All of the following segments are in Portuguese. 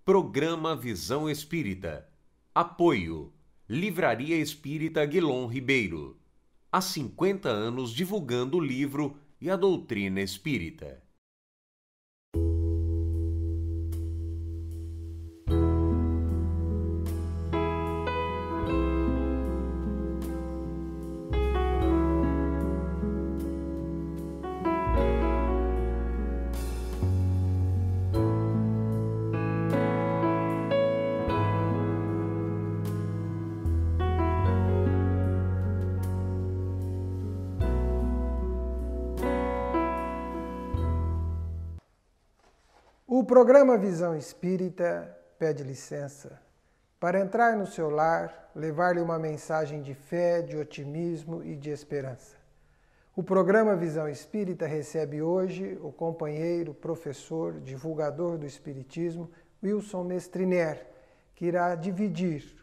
Programa Visão Espírita. Apoio. Livraria Espírita Aguilon Ribeiro. Há 50 anos divulgando o livro e a doutrina espírita. O programa Visão Espírita pede licença para entrar no seu lar, levar-lhe uma mensagem de fé, de otimismo e de esperança. O programa Visão Espírita recebe hoje o companheiro, professor, divulgador do Espiritismo, Wilson Mestriner, que irá dividir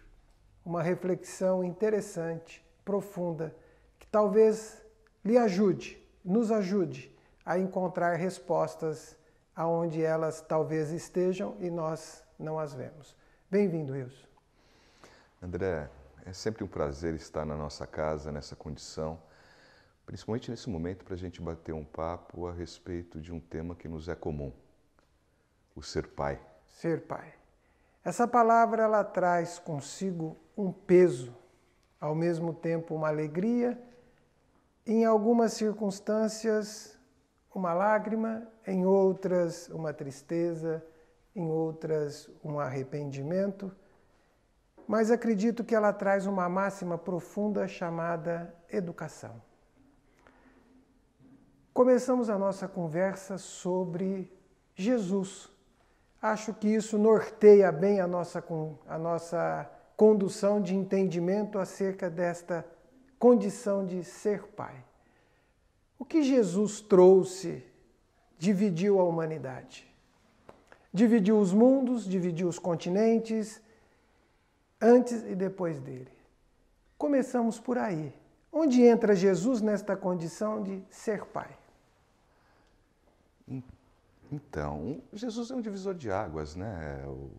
uma reflexão interessante, profunda, que talvez lhe ajude, nos ajude a encontrar respostas aonde elas talvez estejam e nós não as vemos. Bem-vindo, Wilson. André, é sempre um prazer estar na nossa casa, nessa condição, principalmente nesse momento para a gente bater um papo a respeito de um tema que nos é comum, o ser pai. Ser pai. Essa palavra, ela traz consigo um peso, ao mesmo tempo uma alegria, em algumas circunstâncias uma lágrima, em outras uma tristeza, em outras um arrependimento, mas acredito que ela traz uma máxima profunda chamada educação. Começamos a nossa conversa sobre Jesus. Acho que isso norteia bem a nossa condução de entendimento acerca desta condição de ser pai. O que Jesus trouxe dividiu a humanidade. Dividiu os mundos, dividiu os continentes, antes e depois dele. Começamos por aí. Onde entra Jesus nesta condição de ser pai? Então, Jesus é um divisor de águas, né? O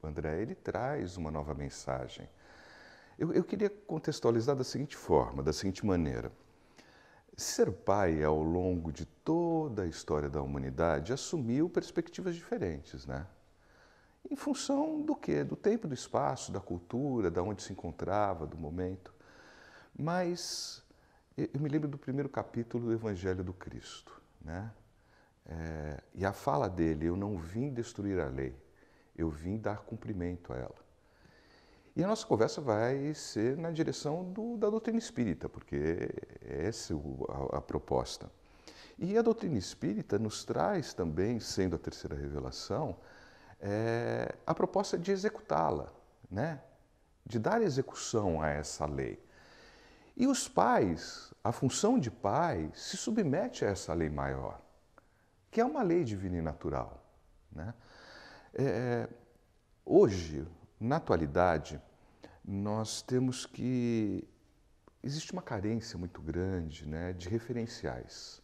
André, ele traz uma nova mensagem. Eu queria contextualizar da seguinte forma, da seguinte maneira. Ser pai, ao longo de toda a história da humanidade, assumiu perspectivas diferentes, né? Em função do quê? Do tempo, do espaço, da cultura, da onde se encontrava, do momento. Mas eu me lembro do primeiro capítulo do Evangelho do Cristo, né? E a fala dele, eu não vim destruir a lei, eu vim dar cumprimento a ela. E a nossa conversa vai ser na direção da doutrina espírita, porque essa é a proposta. E a doutrina espírita nos traz também, sendo a terceira revelação, a proposta de executá-la, né? De dar execução a essa lei. E os pais, a função de pai, se submete a essa lei maior, que é uma lei divina e natural, né? Hoje, na atualidade, nós temos que... Existe uma carência muito grande, né, de referenciais,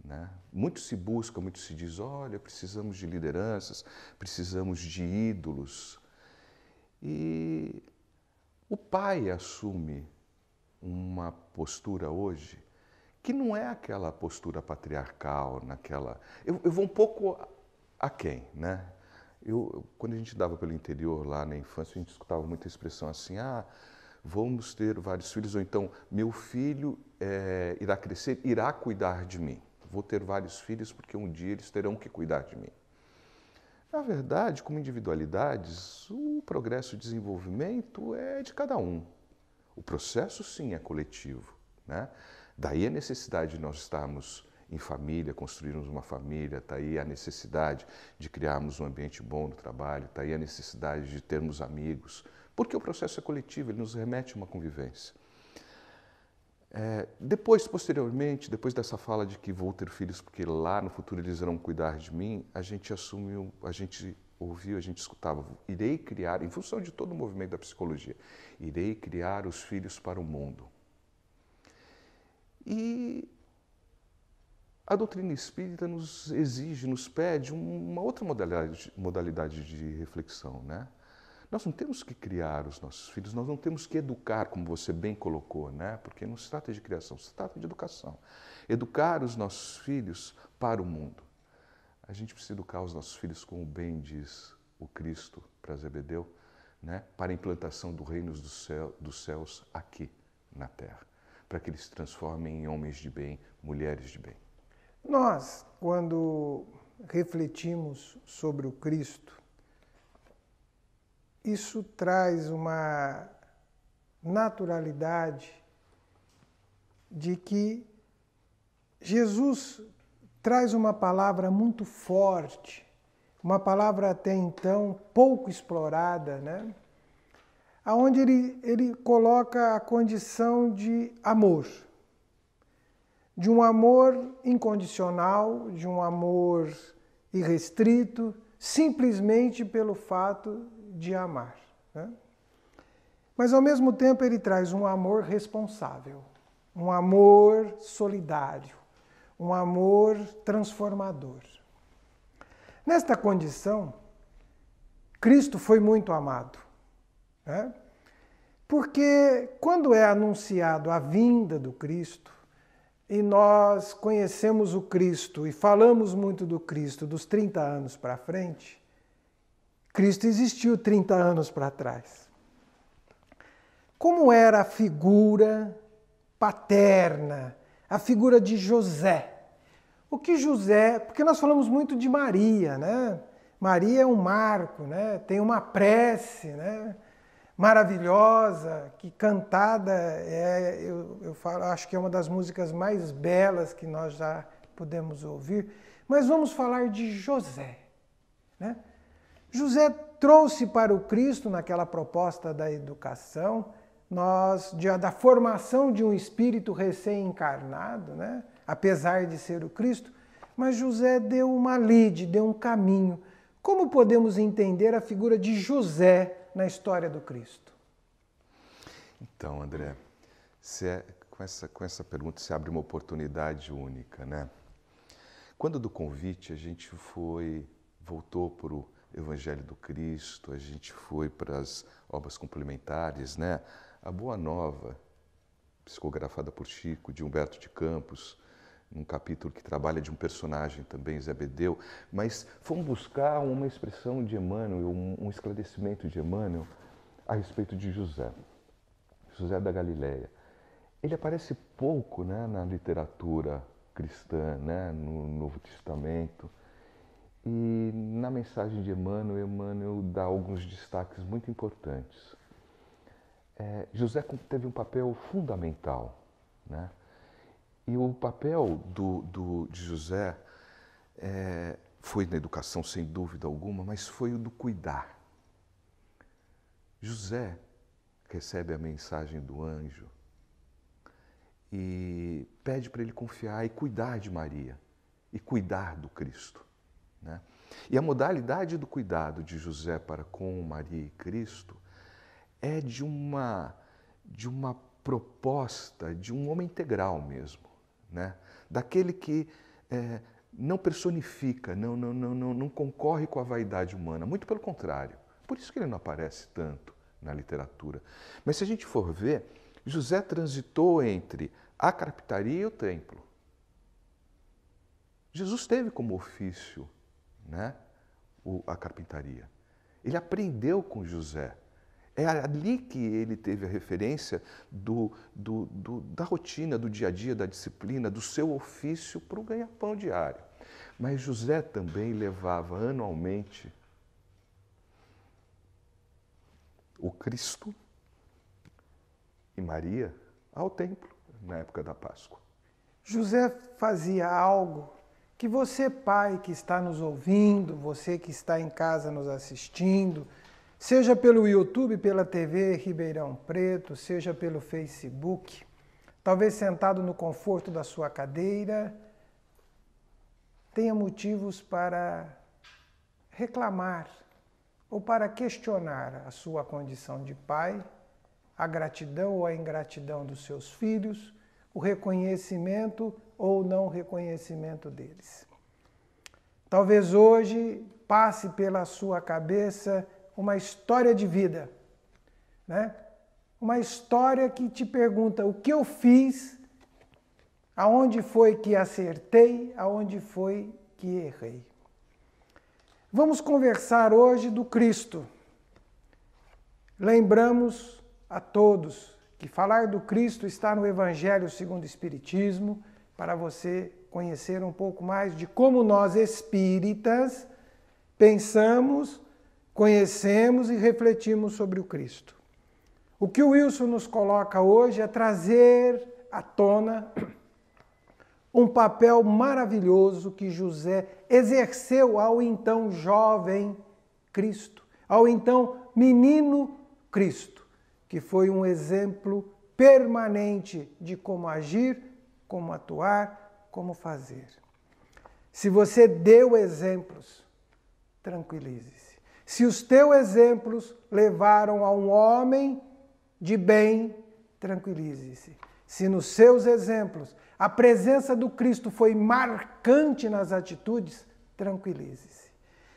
né? Muito se busca, muito se diz, olha, precisamos de lideranças, precisamos de ídolos. E o pai assume uma postura hoje que não é aquela postura patriarcal, Eu vou um pouco aquém, né? Quando a gente andava pelo interior, lá na infância, a gente escutava muita expressão assim, vamos ter vários filhos, ou então, meu filho irá crescer, irá cuidar de mim. Vou ter vários filhos porque um dia eles terão que cuidar de mim. Na verdade, como individualidades, o progresso e o desenvolvimento é de cada um. O processo, sim, é coletivo, né? Daí a necessidade de nós estarmos em família, construirmos uma família, está aí a necessidade de criarmos um ambiente bom no trabalho, está aí a necessidade de termos amigos, porque o processo é coletivo, ele nos remete a uma convivência. Posteriormente, depois dessa fala de que vou ter filhos porque lá no futuro eles irão cuidar de mim, a gente ouviu, a gente escutava, irei criar, em função de todo o movimento da psicologia, irei criar os filhos para o mundo. E A doutrina espírita nos exige, nos pede uma outra modalidade de reflexão, né? Nós não temos que criar os nossos filhos, nós não temos que educar, como você bem colocou, né? Porque não se trata de criação, se trata de educação. Educar os nossos filhos para o mundo. A gente precisa educar os nossos filhos, como bem diz o Cristo para Zebedeu, né? Para a implantação do reino dos céus aqui na terra, para que eles se transformem em homens de bem, mulheres de bem. Nós, quando refletimos sobre o Cristo, isso traz uma naturalidade de que Jesus traz uma palavra muito forte, uma palavra até então pouco explorada, né? Onde ele coloca a condição de amor incondicional, de um amor irrestrito, simplesmente pelo fato de amar, né? Mas ao mesmo tempo ele traz um amor responsável, um amor solidário, um amor transformador. Nesta condição, Cristo foi muito amado, né? Porque quando é anunciado a vinda do Cristo, e nós conhecemos o Cristo e falamos muito do Cristo dos 30 anos para frente, Cristo existiu 30 anos para trás. Como era a figura paterna, a figura de José? O que José... Porque nós falamos muito de Maria, né? Maria é um marco, né? Tem uma prece, né? Maravilhosa, que cantada eu acho que é uma das músicas mais belas que nós já pudemos ouvir. Mas vamos falar de José, né? José trouxe para o Cristo, naquela proposta da educação, da formação de um espírito recém-encarnado, né? Apesar de ser o Cristo, mas José deu uma lide, deu um caminho. Como podemos entender a figura de José na história do Cristo? Então, André, com essa pergunta se abre uma oportunidade única, né? Quando do convite a gente voltou para o Evangelho do Cristo, a gente foi para as obras complementares, né? A Boa Nova, psicografada por Chico, de Humberto de Campos, um capítulo que trabalha de um personagem também, Zebedeu, mas fomos buscar uma expressão de Emmanuel, um esclarecimento de Emmanuel a respeito de José da Galileia. Ele aparece pouco, né, na literatura cristã, né, no Novo Testamento, e na mensagem de Emmanuel dá alguns destaques muito importantes. José teve um papel fundamental, né? E o papel de José foi na educação, sem dúvida alguma, mas foi o do cuidar. José recebe a mensagem do anjo e pede para ele confiar e cuidar de Maria e cuidar do Cristo, né? E a modalidade do cuidado de José para com Maria e Cristo é de uma proposta de um homem integral mesmo, né? Daquele que não personifica, não concorre com a vaidade humana, muito pelo contrário. Por isso que ele não aparece tanto na literatura. Mas se a gente for ver, José transitou entre a carpintaria e o templo. Jesus teve como ofício, né, a carpintaria. Ele aprendeu com José. É ali que ele teve a referência da rotina, do dia a dia, da disciplina, do seu ofício para o ganha-pão diário. Mas José também levava anualmente o Cristo e Maria ao templo na época da Páscoa. José fazia algo que você, pai, que está nos ouvindo, você que está em casa nos assistindo, seja pelo YouTube, pela TV Ribeirão Preto, seja pelo Facebook, talvez sentado no conforto da sua cadeira, tenha motivos para reclamar ou para questionar a sua condição de pai, a gratidão ou a ingratidão dos seus filhos, o reconhecimento ou não reconhecimento deles. Talvez hoje passe pela sua cabeça uma história de vida, né? Uma história que te pergunta o que eu fiz, aonde foi que acertei, aonde foi que errei. Vamos conversar hoje do Cristo. Lembramos a todos que falar do Cristo está no Evangelho segundo o Espiritismo, para você conhecer um pouco mais de como nós espíritas pensamos, conhecemos e refletimos sobre o Cristo. O que o Wilson nos coloca hoje é trazer à tona um papel maravilhoso que José exerceu ao então jovem Cristo, ao então menino Cristo, que foi um exemplo permanente de como agir, como atuar, como fazer. Se você deu exemplos, tranquilize-se. Se os teus exemplos levaram a um homem de bem, tranquilize-se. Se nos seus exemplos a presença do Cristo foi marcante nas atitudes, tranquilize-se.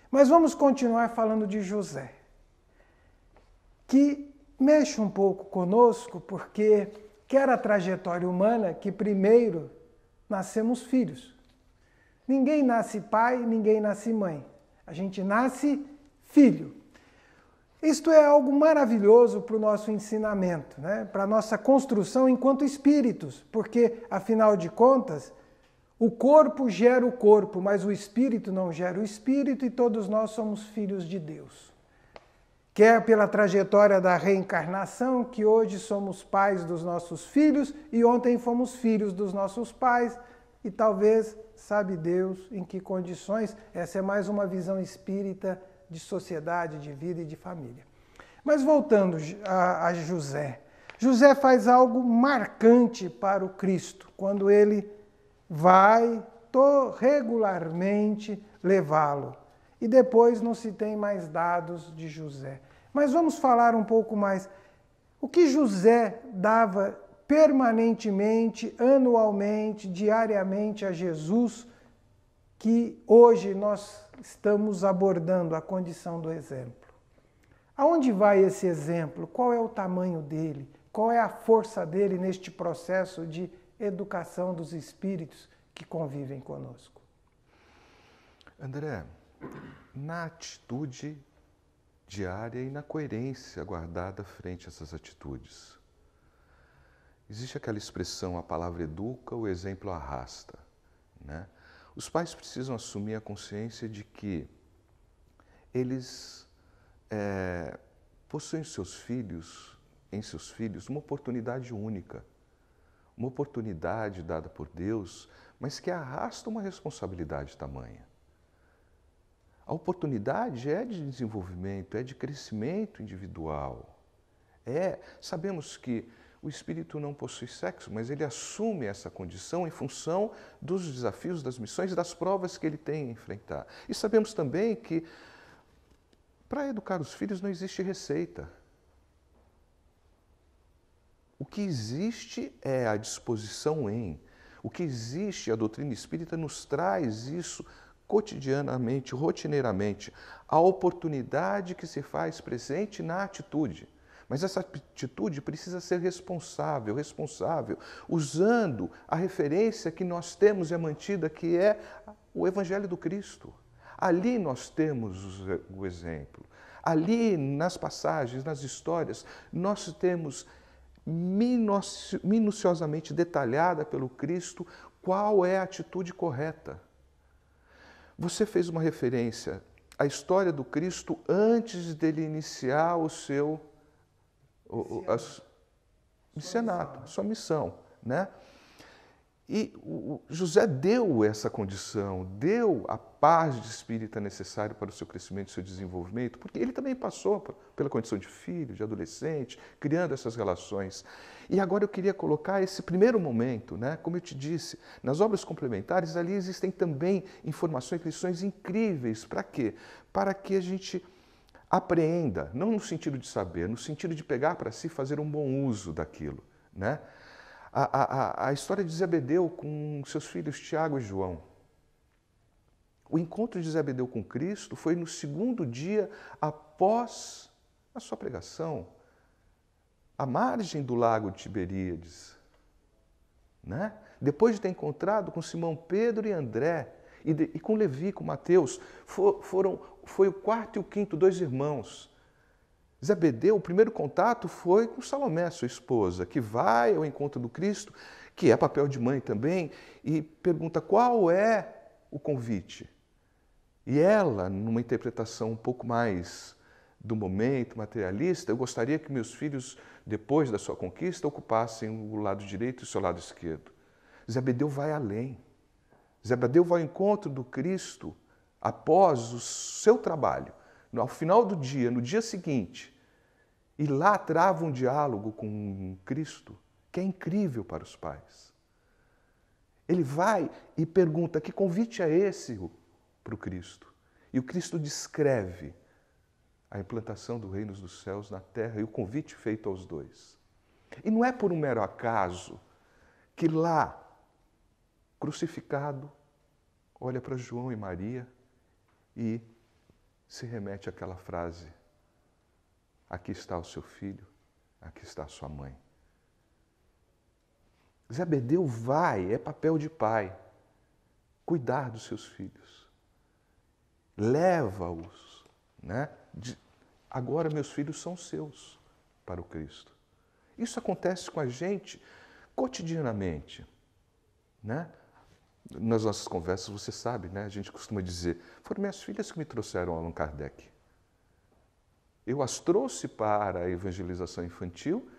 Mas vamos continuar falando de José, que mexe um pouco conosco, porque quer a trajetória humana que primeiro nascemos filhos. Ninguém nasce pai, ninguém nasce mãe. A gente nasce filho. Isto é algo maravilhoso para o nosso ensinamento, né? Para a nossa construção enquanto espíritos, porque, afinal de contas, o corpo gera o corpo, mas o espírito não gera o espírito e todos nós somos filhos de Deus. Quer pela trajetória da reencarnação, que hoje somos pais dos nossos filhos e ontem fomos filhos dos nossos pais e talvez, sabe Deus, em que condições. Essa é mais uma visão espírita de sociedade, de vida e de família. Mas voltando a José. José faz algo marcante para o Cristo, quando ele vai regularmente levá-lo. E depois não se tem mais dados de José. Mas vamos falar um pouco mais. O que José dava permanentemente, anualmente, diariamente a Jesus, que hoje nós estamos abordando a condição do exemplo. Aonde vai esse exemplo? Qual é o tamanho dele? Qual é a força dele neste processo de educação dos espíritos que convivem conosco? André, na atitude diária e na coerência guardada frente a essas atitudes. Existe aquela expressão, a palavra educa, o exemplo arrasta, né? Os pais precisam assumir a consciência de que eles possuem em seus filhos, uma oportunidade única, uma oportunidade dada por Deus, mas que arrasta uma responsabilidade tamanha. A oportunidade é de desenvolvimento, é de crescimento individual. Sabemos que o espírito não possui sexo, mas ele assume essa condição em função dos desafios, das missões e das provas que ele tem a enfrentar. E sabemos também que para educar os filhos não existe receita. O que existe é a disposição em. O que existe, a doutrina espírita nos traz isso cotidianamente, rotineiramente, a oportunidade que se faz presente na atitude. Mas essa atitude precisa ser responsável, usando a referência que nós temos e é mantida, que é o Evangelho do Cristo. Ali nós temos o exemplo. Ali, nas passagens, nas histórias, nós temos minuciosamente detalhada pelo Cristo qual é a atitude correta. Você fez uma referência à história do Cristo antes dele iniciar o seu missionato, a sua missão, né? E o José deu essa condição, deu a paz de espírito necessária para o seu crescimento e seu desenvolvimento, porque ele também passou pela condição de filho, de adolescente, criando essas relações. E agora eu queria colocar esse primeiro momento, né? Como eu te disse, nas obras complementares ali existem também informações, lições incríveis. Para quê? Para que a gente apreenda, não no sentido de saber, no sentido de pegar para si e fazer um bom uso daquilo, né? A história de Zebedeu com seus filhos Tiago e João. O encontro de Zebedeu com Cristo foi no segundo dia após a sua pregação, à margem do lago de Tiberíades. Né? Depois de ter encontrado com Simão Pedro e André, e com Levi, com Mateus, foi o quarto e o quinto, dois irmãos. Zebedeu, o primeiro contato foi com Salomé, sua esposa, que vai ao encontro do Cristo, que é papel de mãe também, e pergunta qual é o convite. E ela, numa interpretação um pouco mais do momento materialista, eu gostaria que meus filhos, depois da sua conquista, ocupassem o lado direito e o seu lado esquerdo. Zebedeu vai além. Zebedeu vai ao encontro do Cristo após o seu trabalho. Ao final do dia, no dia seguinte, e lá trava um diálogo com Cristo, que é incrível para os pais. Ele vai e pergunta: que convite é esse para o Cristo? E o Cristo descreve a implantação do reino dos céus na terra e o convite feito aos dois. E não é por um mero acaso que lá, crucificado, olha para João e Maria e se remete àquela frase: aqui está o seu filho, aqui está a sua mãe. Zebedeu vai, é papel de pai, cuidar dos seus filhos. Leva-os, né? Agora meus filhos são seus para o Cristo. Isso acontece com a gente cotidianamente, né? Nas nossas conversas, você sabe, né? A gente costuma dizer: foram minhas filhas que me trouxeram Allan Kardec. Eu as trouxe para a evangelização infantil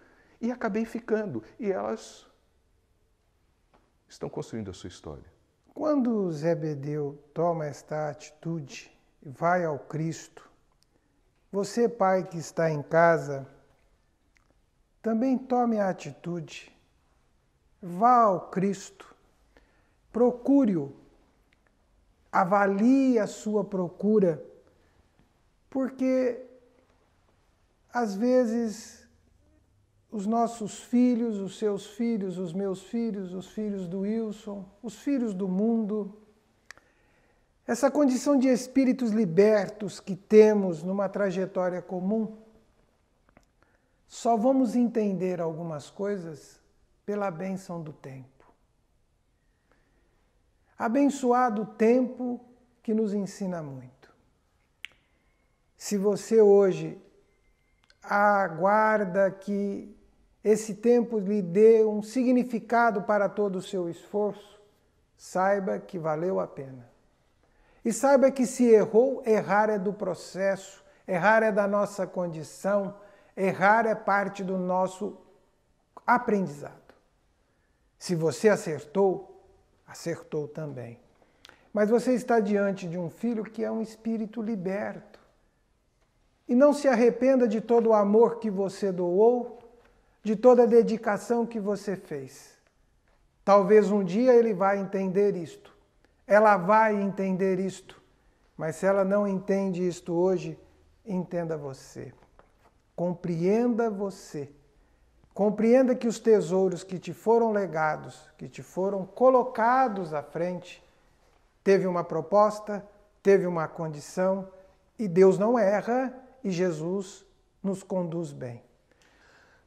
e acabei ficando. E elas estão construindo a sua história. Quando Zebedeu toma esta atitude e vai ao Cristo, você, pai que está em casa, também tome a atitude. Vá ao Cristo, procure-o, avalie a sua procura, porque às vezes os nossos filhos, os seus filhos, os meus filhos, os filhos do Wilson, os filhos do mundo, essa condição de espíritos libertos que temos numa trajetória comum, só vamos entender algumas coisas pela bênção do tempo. Abençoado tempo que nos ensina muito. Se você hoje aguarda que esse tempo lhe dê um significado para todo o seu esforço, saiba que valeu a pena. E saiba que se errou, errar é do processo, errar é da nossa condição, errar é parte do nosso aprendizado. Se você acertou, acertou também. Mas você está diante de um filho que é um espírito liberto. E não se arrependa de todo o amor que você doou, de toda a dedicação que você fez. Talvez um dia ele vai entender isto. Ela vai entender isto. Mas se ela não entende isto hoje, entenda você. Compreenda você. Compreenda que os tesouros que te foram legados, que te foram colocados à frente, teve uma proposta, teve uma condição, e Deus não erra, e Jesus nos conduz bem.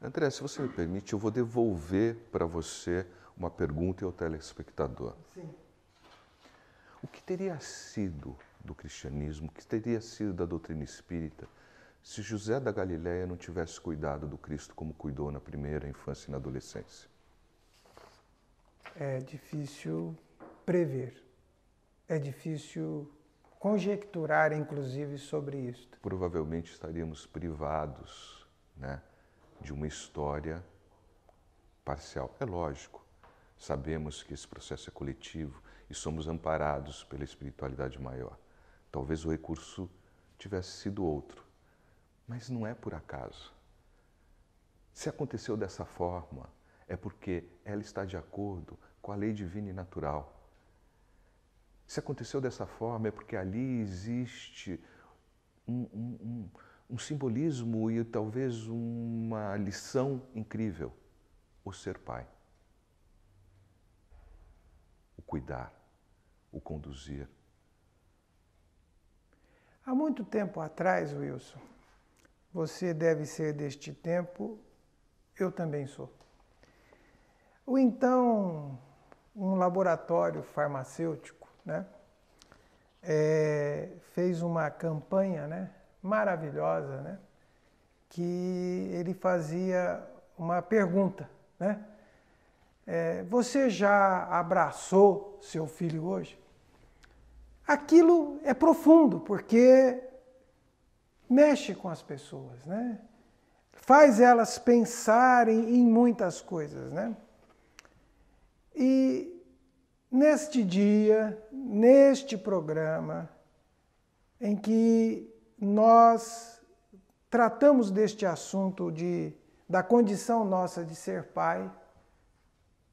André, se você me permite, eu vou devolver para você uma pergunta e ao telespectador. Sim. O que teria sido do cristianismo, o que teria sido da doutrina espírita, se José da Galileia não tivesse cuidado do Cristo como cuidou na primeira infância e na adolescência? É difícil prever. É difícil conjecturar, inclusive, sobre isto. Provavelmente estaríamos privados, né, de uma história parcial. É lógico, sabemos que esse processo é coletivo e somos amparados pela espiritualidade maior. Talvez o recurso tivesse sido outro, mas não é por acaso. Se aconteceu dessa forma, é porque ela está de acordo com a lei divina e natural. Se aconteceu dessa forma, é porque ali existe um simbolismo e talvez uma lição incrível: o ser pai. cuidar, o conduzir. Há muito tempo atrás, Wilson, você deve ser deste tempo, eu também sou. Ou então, um laboratório farmacêutico, né, fez uma campanha, né, maravilhosa, né, que ele fazia uma pergunta, né? Você já abraçou seu filho hoje? Aquilo é profundo, porque mexe com as pessoas, né? Faz elas pensarem em muitas coisas, né? E neste dia, neste programa, em que nós tratamos deste assunto da condição nossa de ser pai,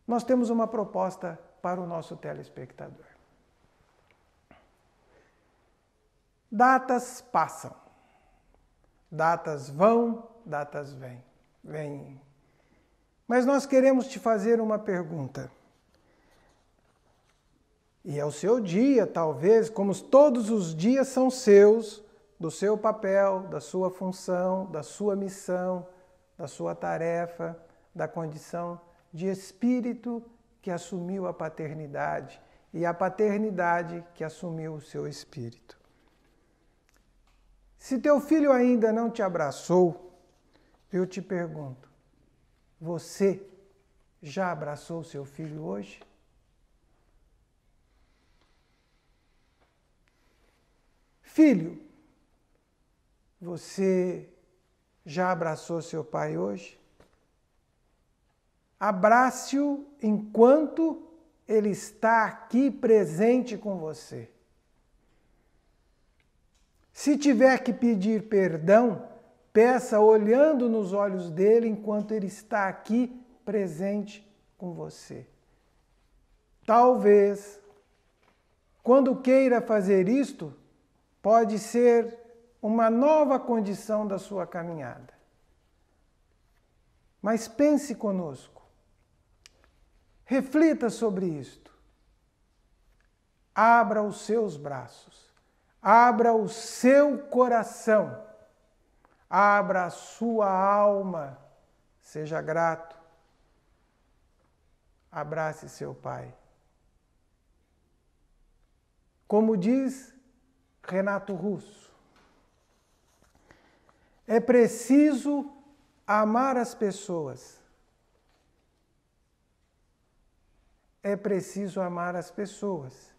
nós temos uma proposta para o nosso telespectador. Datas passam, datas vão, datas vêm. Mas nós queremos te fazer uma pergunta. E é o seu dia, talvez, como todos os dias são seus, do seu papel, da sua função, da sua missão, da sua tarefa, da condição de espírito que assumiu a paternidade e a paternidade que assumiu o seu espírito. Se teu filho ainda não te abraçou, eu te pergunto, você já abraçou seu filho hoje? Filho, você já abraçou seu pai hoje? Abrace-o enquanto ele está aqui presente com você. Se tiver que pedir perdão, peça olhando nos olhos dele enquanto ele está aqui presente com você. Talvez, quando queira fazer isto, pode ser uma nova condição da sua caminhada. Mas pense conosco. Reflita sobre isto. Abra os seus braços. Abra o seu coração. Abra a sua alma. Seja grato. Abrace seu pai. Como diz Renato Russo, é preciso amar as pessoas. É preciso amar as pessoas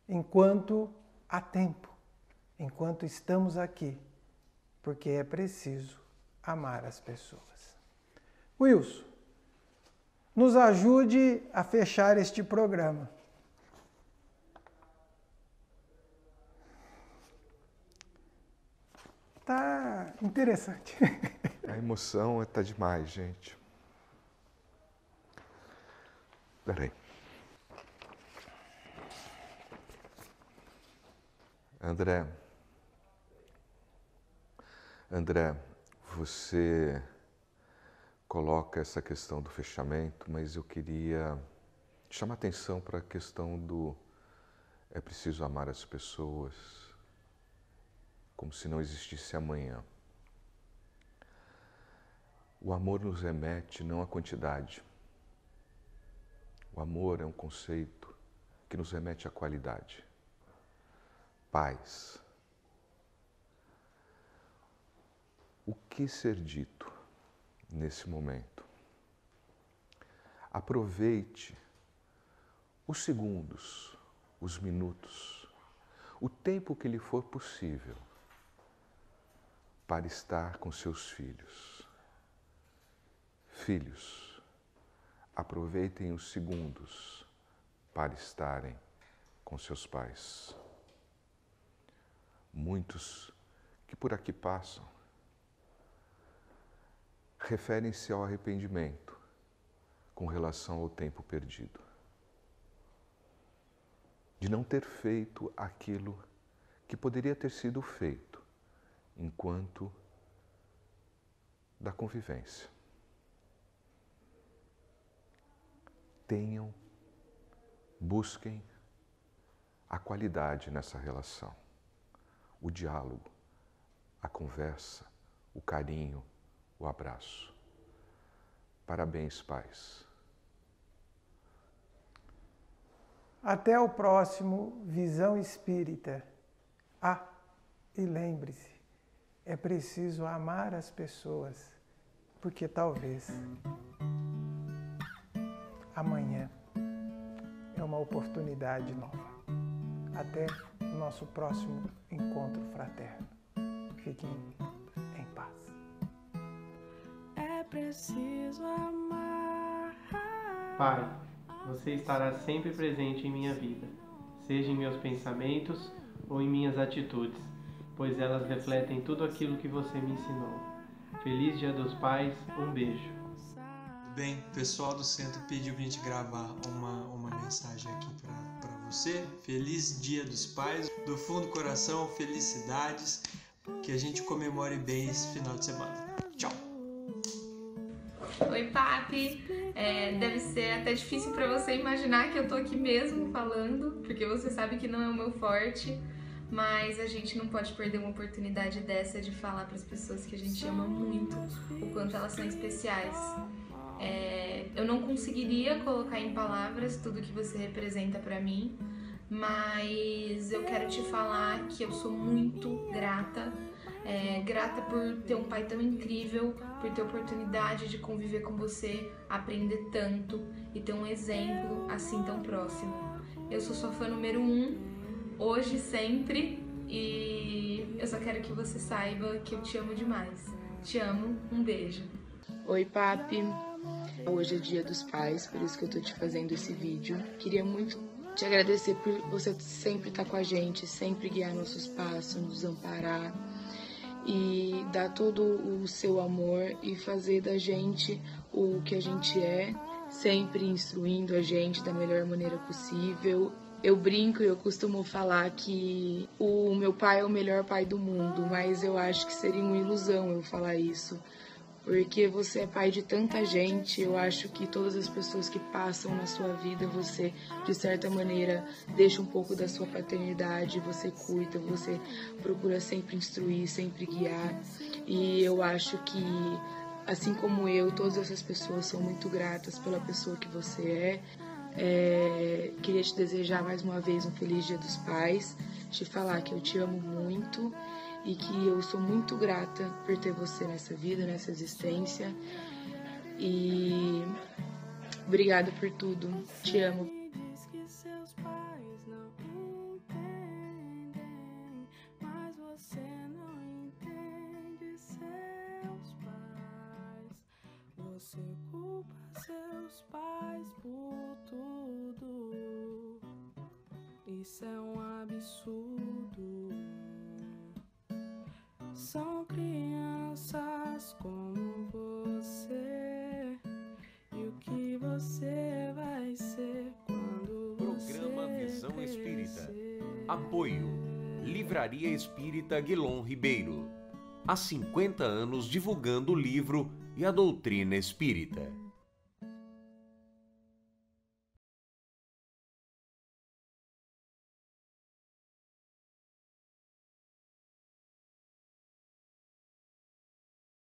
enquanto há tempo, enquanto estamos aqui, porque é preciso amar as pessoas. Wilson, nos ajude a fechar este programa. Tá interessante. A emoção está demais, gente. Peraí. André, você coloca essa questão do fechamento, mas eu queria chamar atenção para a questão do é preciso amar as pessoas como se não existisse amanhã. O amor nos remete não à quantidade. O amor é um conceito que nos remete à qualidade. Paz. O que ser dito nesse momento? Aproveite os segundos, os minutos, o tempo que lhe for possível para estar com seus filhos. Filhos, aproveitem os segundos para estarem com seus pais. Muitos que por aqui passam referem-se ao arrependimento com relação ao tempo perdido. De não ter feito aquilo que poderia ter sido feito enquanto da convivência. Tenham busquem a qualidade nessa relação, o diálogo, a conversa, o carinho, o abraço. Parabéns, pais. Até o próximo Visão Espírita. E lembre-se, é preciso amar as pessoas, porque talvez amanhã é uma oportunidade nova. Até o nosso próximo encontro fraterno. Fiquem em paz. É preciso amar. Pai, você estará sempre presente em minha vida, seja em meus pensamentos ou em minhas atitudes, pois elas refletem tudo aquilo que você me ensinou. Feliz Dia dos Pais, um beijo. Bem, o pessoal do centro pediu pra gente gravar uma mensagem aqui para você. Feliz Dia dos Pais, do fundo do coração, felicidades, que a gente comemore bem esse final de semana. Tchau! Oi, papi! Deve ser até difícil pra você imaginar que eu tô aqui mesmo falando, porque você sabe que não é o meu forte, mas a gente não pode perder uma oportunidade dessa de falar pras pessoas que a gente ama muito, o quanto elas são especiais. Eu não conseguiria colocar em palavras tudo que você representa pra mim, mas eu quero te falar que eu sou muito grata. Grata por ter um pai tão incrível, por ter a oportunidade de conviver com você, aprender tanto e ter um exemplo assim tão próximo. Eu sou sua fã número 1, hoje, sempre, e eu só quero que você saiba que eu te amo demais. Te amo, um beijo. Oi, papi. Hoje é Dia dos Pais, por isso que eu tô te fazendo esse vídeo. Queria muito te agradecer por você sempre estar com a gente, sempre guiar nossos passos, nos amparar e dar todo o seu amor e fazer da gente o que a gente é, sempre instruindo a gente da melhor maneira possível. Eu brinco e eu costumo falar que o meu pai é o melhor pai do mundo, mas eu acho que seria uma ilusão eu falar isso, porque você é pai de tanta gente. Eu acho que todas as pessoas que passam na sua vida, você, de certa maneira, deixa um pouco da sua paternidade, você cuida, você procura sempre instruir, sempre guiar. E eu acho que, assim como eu, todas essas pessoas são muito gratas pela pessoa que você é. Queria te desejar mais uma vez um feliz Dia dos Pais, te falar que eu te amo muito e que eu sou muito grata por ter você nessa vida, nessa existência. E obrigada por tudo. Te amo. Diz que seus pais não entendem, mas você não entende seus pais. Você culpa seus pais por tudo. Isso é um absurdo. São crianças como você, e o que você vai ser quando Programa você Visão Espírita. crescer. Apoio. Livraria Espírita Guilom Ribeiro. Há 50 anos divulgando o livro e a doutrina espírita.